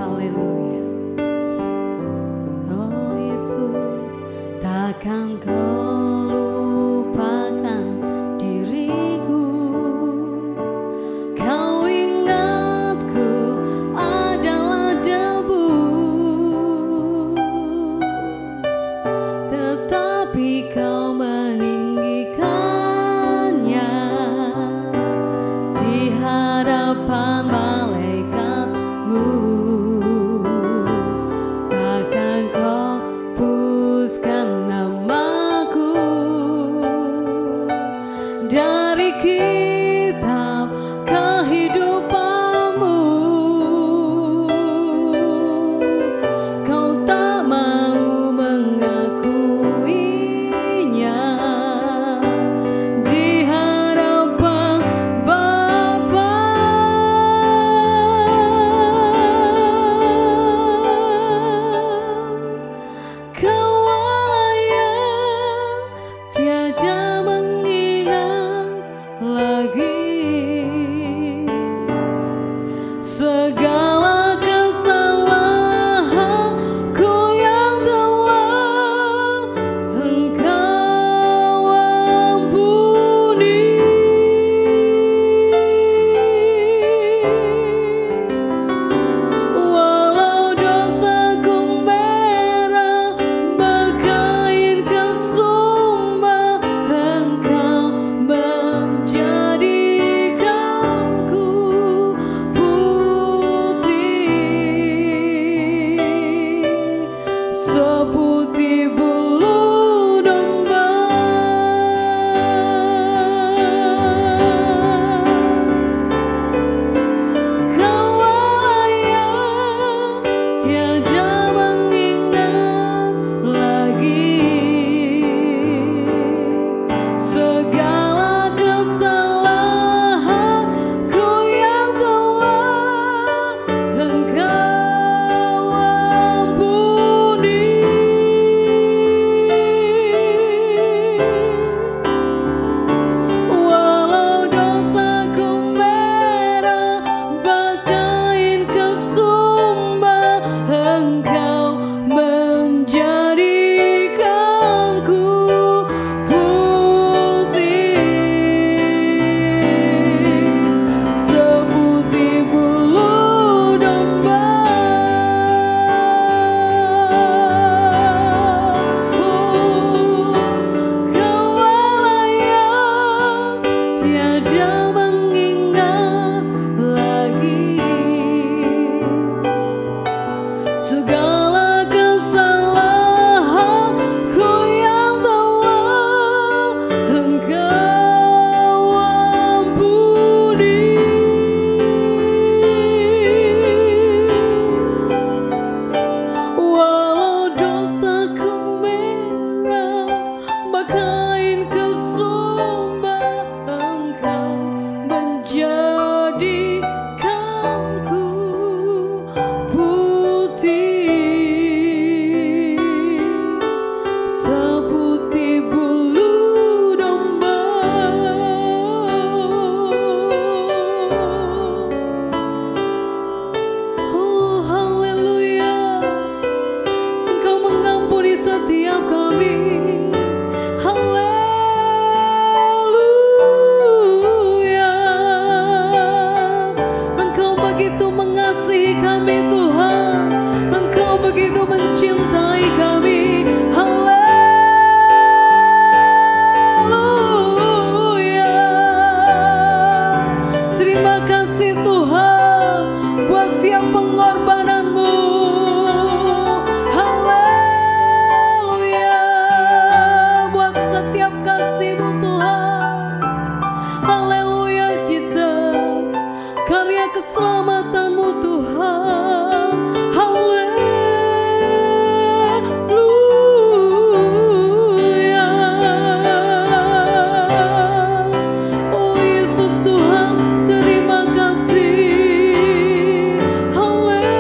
Haleluya. Oh Yesus, takkan kau lupakan diriku. Kau ingatku adalah debu, tetapi kau meninggikannya di hadapan malaikatmu. Takkan kau hapuskan namaku dari kitab kehidupanmu. Kau tak mau mengakuinya di hadapan Bapa. Kau Allah yang tiada mengingat lagi segala kesalahanku yang telah Engkau ampuni. Walau dosaku merah berkain kesumba, Engkau menjadikanku putih seputih bulu domba. Kau Allah yang tiada mengingat lagi segala kesalahanku yang telah Engkau ampuni. Walau dosaku merah berkain kesumba, Engkau menjadikanku putih seputih bulu domba. Kau Allah yang tiada mengingat lagi segala kesalahanku yang telah Engkau ampuni. Walau dosaku merah berkain kesumba, Engkau menjadikanku putih seputih bulu domba. Oh haleluya, Engkau mengampuni setiap kami. Haleluya, Engkau begitu mengasihi kami Tuhan, Engkau begitu mencintai kami. Haleluya, terima kasih Tuhan buat setiap pengorbananmu. Haleluya, buat setiap kasih-Mu Tuhan. Haleluya Jesus, karya keselamatanmu Tuhan. Haleluya. Oh Yesus Tuhan, terima kasih. Haleluya.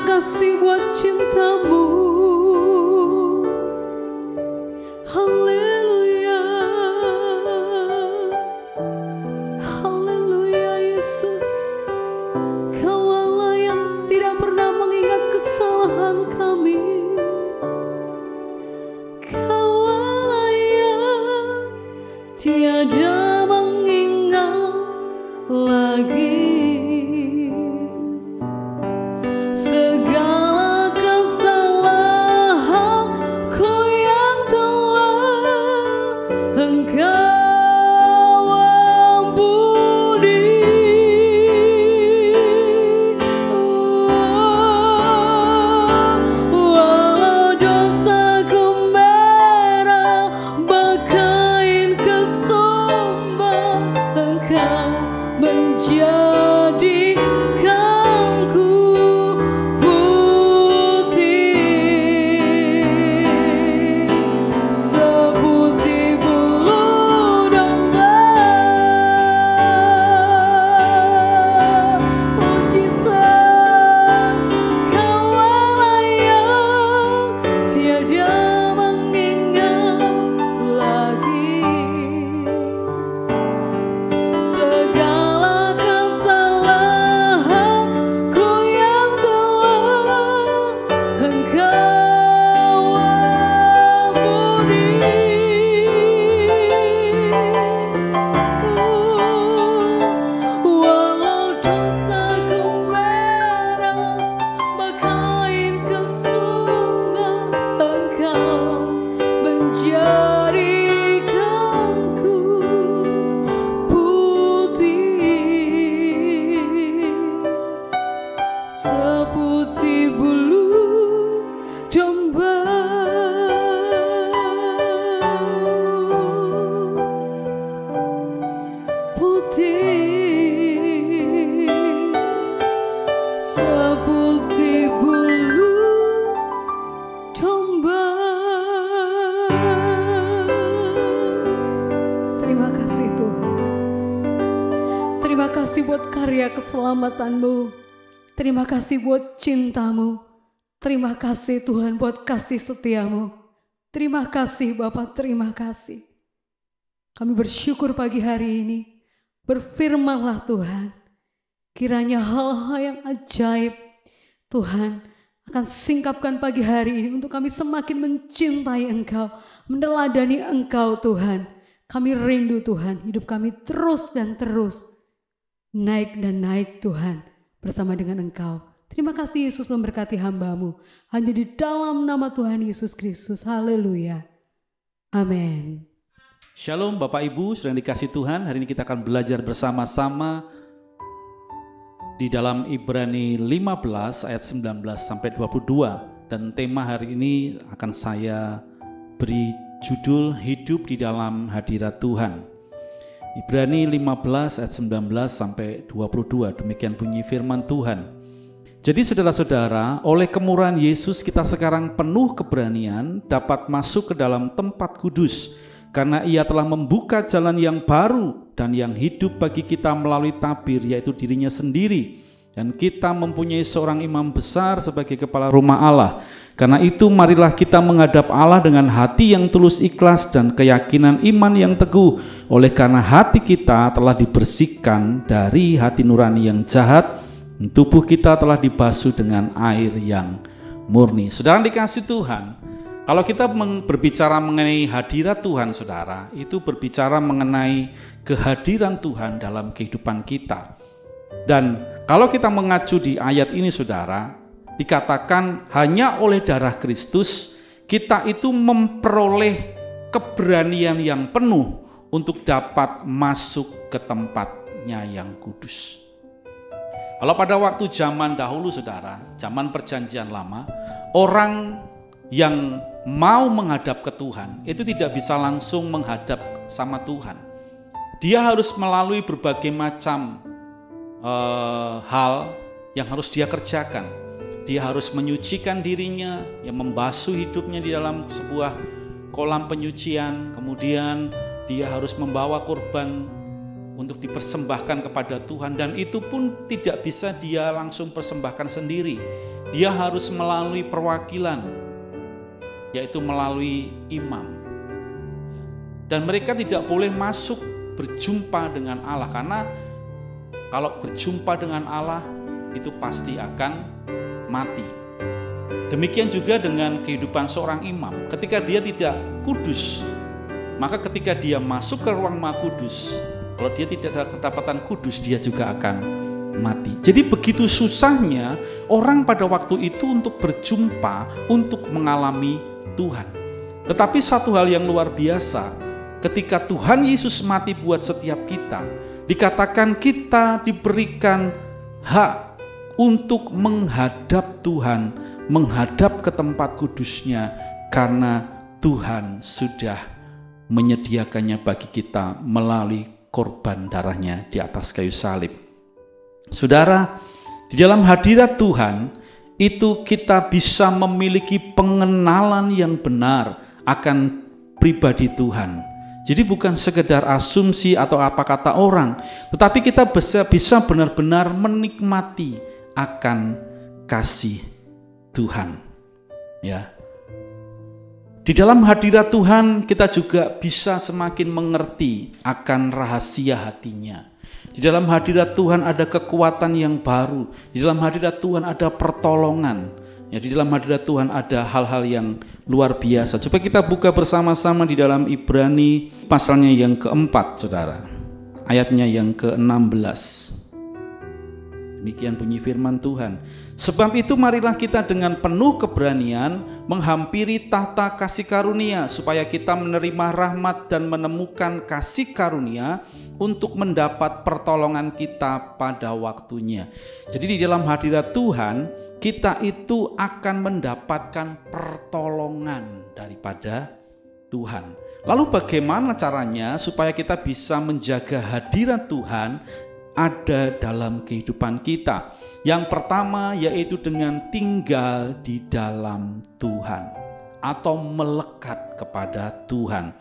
kasih buat cintamu. Haleluya, haleluya Yesus. Kau Allah yang tidak pernah mengingat kesalahan kami. Kau Allah yang tiada mengingat lagi segala kesalahanku yang telah Engkau ampuni. Walau dosaku merah bagaikan kesumba, Engkau menjadikanku putih seputih bulu domba. Mujizat Kau Allah yang tiada mengingat lagi segala kesalahanku yang telah Engkau ampuni. Walau dosaku merah bagaikan kesumba, Engkau menjadikanku putih seputih bulu domba. Putih seputih bulu domba. Terima kasih Tuhan. Terima kasih buat karya keselamatanmu. Terima kasih buat cintamu. Terima kasih Tuhan buat kasih setiamu. Terima kasih Bapak, terima kasih. Kami bersyukur pagi hari ini. Berfirmanlah Tuhan. Kiranya hal-hal yang ajaib Tuhan akan singkapkan pagi hari ini untuk kami semakin mencintai Engkau, meneladani Engkau Tuhan. Kami rindu Tuhan, hidup kami terus dan terus naik dan naik Tuhan bersama dengan Engkau. Terima kasih Yesus memberkati hamba-Mu. Hanya di dalam nama Tuhan Yesus Kristus. Haleluya. Amin. Shalom Bapak Ibu, sudah dikasih Tuhan. Hari ini kita akan belajar bersama-sama di dalam Ibrani 15 ayat 19 sampai 22. Dan tema hari ini akan saya beri judul Hidup di dalam Hadirat Tuhan. Ibrani 15 ayat 19 sampai 22. Demikian bunyi firman Tuhan. Jadi saudara-saudara, oleh kemurahan Yesus kita sekarang penuh keberanian dapat masuk ke dalam tempat kudus, karena Ia telah membuka jalan yang baru dan yang hidup bagi kita melalui tabir, yaitu dirinya sendiri. Dan kita mempunyai seorang imam besar sebagai kepala rumah Allah. Karena itu marilah kita menghadap Allah dengan hati yang tulus ikhlas dan keyakinan iman yang teguh. Oleh karena hati kita telah dibersihkan dari hati nurani yang jahat, tubuh kita telah dibasuh dengan air yang murni. Saudara dikasih Tuhan, kalau kita berbicara mengenai hadirat Tuhan, saudara, itu berbicara mengenai kehadiran Tuhan dalam kehidupan kita. Dan kalau kita mengacu di ayat ini, saudara, dikatakan hanya oleh darah Kristus kita itu memperoleh keberanian yang penuh untuk dapat masuk ke tempatnya yang kudus. Kalau pada waktu zaman dahulu, saudara, zaman perjanjian lama, orang yang mau menghadap ke Tuhan itu tidak bisa langsung menghadap sama Tuhan. Dia harus melalui berbagai macam hal yang harus dia kerjakan. Dia harus menyucikan dirinya, yang membasuh hidupnya di dalam sebuah kolam penyucian. Kemudian dia harus membawa kurban untuk dipersembahkan kepada Tuhan, dan itu pun tidak bisa dia langsung persembahkan sendiri. dia harus melalui perwakilan, yaitu melalui imam. Dan mereka tidak boleh masuk berjumpa dengan Allah, karena kalau berjumpa dengan Allah itu pasti akan mati. Demikian juga dengan kehidupan seorang imam. Ketika dia tidak kudus, maka ketika dia masuk ke ruang Maha Kudus, kalau dia tidak kedapatan kudus, dia juga akan mati. Jadi begitu susahnya orang pada waktu itu untuk berjumpa, untuk mengalami Tuhan. Tetapi satu hal yang luar biasa, ketika Tuhan Yesus mati buat setiap kita, dikatakan kita diberikan hak untuk menghadap Tuhan, menghadap ke tempat kudusnya, karena Tuhan sudah menyediakannya bagi kita melalui korban darahnya di atas kayu salib. Saudara, di dalam hadirat Tuhan itu kita bisa memiliki pengenalan yang benar akan pribadi Tuhan. Jadi bukan sekedar asumsi atau apa kata orang, tetapi kita bisa benar-benar menikmati akan kasih Tuhan. Ya. Di dalam hadirat Tuhan kita juga bisa semakin mengerti akan rahasia hatinya. Di dalam hadirat Tuhan ada kekuatan yang baru. Di dalam hadirat Tuhan ada pertolongan. Ya, di dalam hadirat Tuhan ada hal-hal yang luar biasa. Coba kita buka bersama-sama di dalam Ibrani pasalnya yang keempat, saudara. Ayatnya yang ke-16. Demikian bunyi firman Tuhan. Sebab itu marilah kita dengan penuh keberanian menghampiri tahta kasih karunia, supaya kita menerima rahmat dan menemukan kasih karunia untuk mendapat pertolongan kita pada waktunya. Jadi di dalam hadirat Tuhan kita itu akan mendapatkan pertolongan daripada Tuhan. Lalu bagaimana caranya supaya kita bisa menjaga hadirat Tuhan ada dalam kehidupan kita? Yang pertama yaitu dengan tinggal di dalam Tuhan atau melekat kepada Tuhan.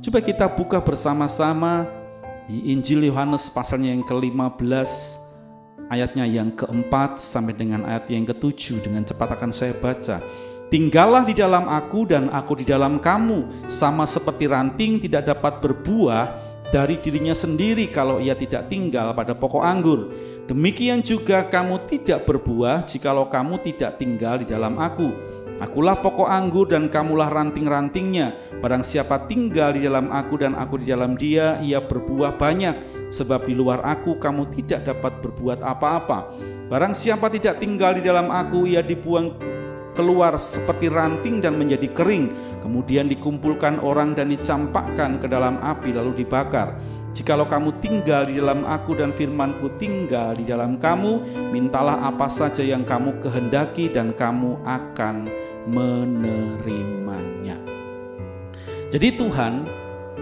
Coba kita buka bersama-sama di Injil Yohanes pasalnya yang ke-15 ayatnya yang ke-4 sampai dengan ayat yang ke-7. Dengan cepat akan saya baca. Tinggallah di dalam aku dan aku di dalam kamu, sama seperti ranting tidak dapat berbuah dari dirinya sendiri kalau ia tidak tinggal pada pokok anggur. Demikian juga kamu tidak berbuah jikalau kamu tidak tinggal di dalam aku. Akulah pokok anggur dan kamulah ranting-rantingnya. Barang siapa tinggal di dalam aku dan aku di dalam dia, ia berbuah banyak. Sebab di luar aku kamu tidak dapat berbuat apa-apa. Barang siapa tidak tinggal di dalam aku, ia dibuang keluar seperti ranting dan menjadi kering. Kemudian dikumpulkan orang dan dicampakkan ke dalam api lalu dibakar. Jikalau kamu tinggal di dalam aku dan firmanku tinggal di dalam kamu, mintalah apa saja yang kamu kehendaki dan kamu akan menerimanya. Jadi Tuhan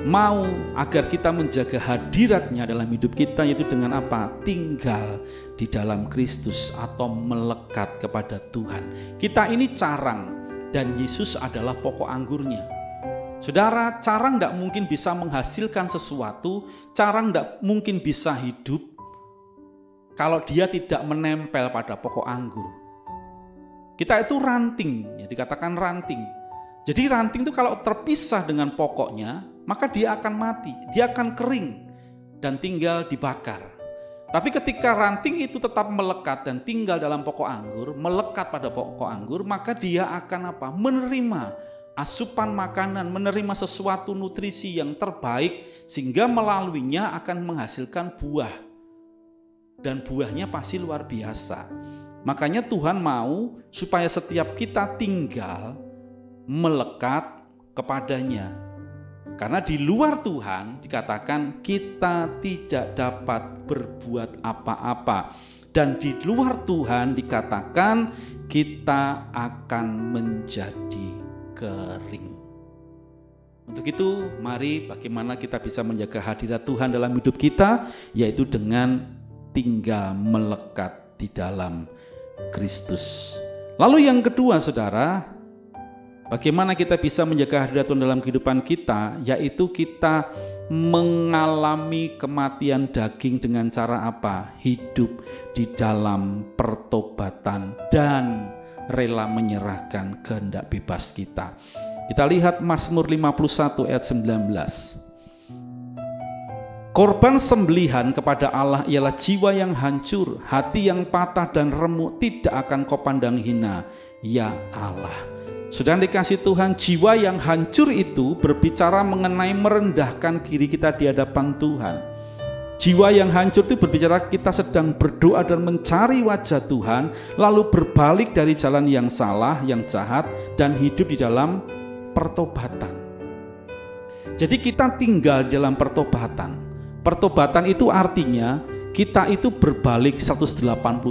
mau agar kita menjaga hadiratnya dalam hidup kita, yaitu dengan apa? Tinggal di dalam Kristus atau melekat kepada Tuhan. Kita ini carang dan Yesus adalah pokok anggurnya. Saudara, carang tidak mungkin bisa menghasilkan sesuatu, carang tidak mungkin bisa hidup kalau dia tidak menempel pada pokok anggur. Kita itu ranting, ya dikatakan ranting. Jadi ranting itu kalau terpisah dengan pokoknya, maka dia akan mati, dia akan kering dan tinggal dibakar. Tapi ketika ranting itu tetap melekat dan tinggal dalam pokok anggur, melekat pada pokok anggur, maka dia akan apa? Menerima asupan makanan, menerima sesuatu nutrisi yang terbaik, sehingga melaluinya akan menghasilkan buah. Dan buahnya pasti luar biasa. Makanya Tuhan mau supaya setiap kita tinggal melekat kepadanya. Karena di luar Tuhan dikatakan kita tidak dapat berbuat apa-apa. Dan di luar Tuhan dikatakan kita akan menjadi kering. Untuk itu mari bagaimana kita bisa menjaga hadirat Tuhan dalam hidup kita, yaitu dengan tinggal melekat di dalam Kristus. Lalu yang kedua, saudara, bagaimana kita bisa menjaga hadirat Tuhan dalam kehidupan kita, yaitu kita mengalami kematian daging dengan cara apa? Hidup di dalam pertobatan dan rela menyerahkan kehendak bebas kita. Kita lihat Mazmur 51 ayat 19. Korban sembelihan kepada Allah ialah jiwa yang hancur, hati yang patah dan remuk tidak akan kau pandang hina, ya Allah. Sudah dikasih Tuhan, jiwa yang hancur itu berbicara mengenai merendahkan diri kita di hadapan Tuhan. Jiwa yang hancur itu berbicara kita sedang berdoa dan mencari wajah Tuhan, lalu berbalik dari jalan yang salah, yang jahat, dan hidup di dalam pertobatan. Jadi kita tinggal di dalam pertobatan. Pertobatan itu artinya kita itu berbalik 180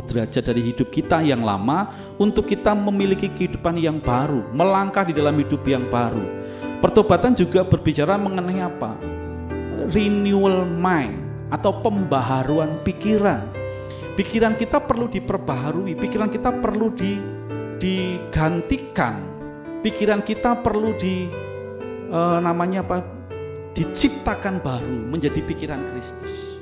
derajat dari hidup kita yang lama untuk kita memiliki kehidupan yang baru, melangkah di dalam hidup yang baru. Pertobatan juga berbicara mengenai apa? Renewal mind atau pembaharuan pikiran. Pikiran kita perlu diperbaharui, pikiran kita perlu digantikan, pikiran kita perlu diciptakan baru menjadi pikiran Kristus.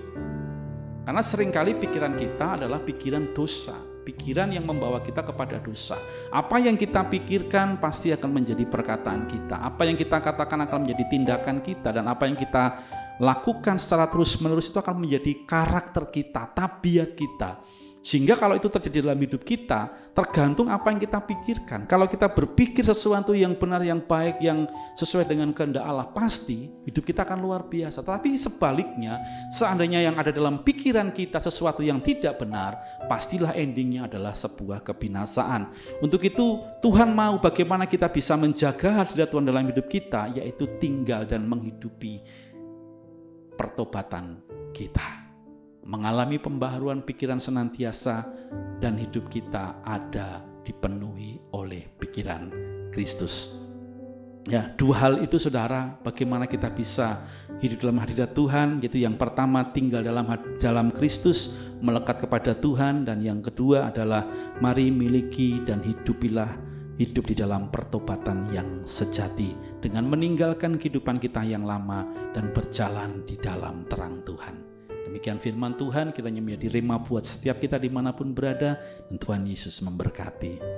Karena seringkali pikiran kita adalah pikiran dosa, pikiran yang membawa kita kepada dosa. Apa yang kita pikirkan pasti akan menjadi perkataan kita. Apa yang kita katakan akan menjadi tindakan kita, dan apa yang kita lakukan secara terus-menerus itu akan menjadi karakter kita, tabiat kita. Sehingga kalau itu terjadi dalam hidup kita, tergantung apa yang kita pikirkan. Kalau kita berpikir sesuatu yang benar, yang baik, yang sesuai dengan kehendak Allah, pasti hidup kita akan luar biasa. Tetapi sebaliknya, seandainya yang ada dalam pikiran kita sesuatu yang tidak benar, pastilah endingnya adalah sebuah kebinasaan. Untuk itu Tuhan mau bagaimana kita bisa menjaga hadirat Tuhan dalam hidup kita, yaitu tinggal dan menghidupi pertobatan kita. Mengalami pembaharuan pikiran senantiasa, dan hidup kita ada dipenuhi oleh pikiran Kristus. Ya, dua hal itu saudara, bagaimana kita bisa hidup dalam hadirat Tuhan, yaitu yang pertama tinggal dalam Kristus, melekat kepada Tuhan, dan yang kedua adalah mari miliki dan hidup di dalam pertobatan yang sejati dengan meninggalkan kehidupan kita yang lama dan berjalan di dalam terang Tuhan. Demikian firman Tuhan, kiranya menjadi rema buat setiap kita dimanapun berada, dan Tuhan Yesus memberkati.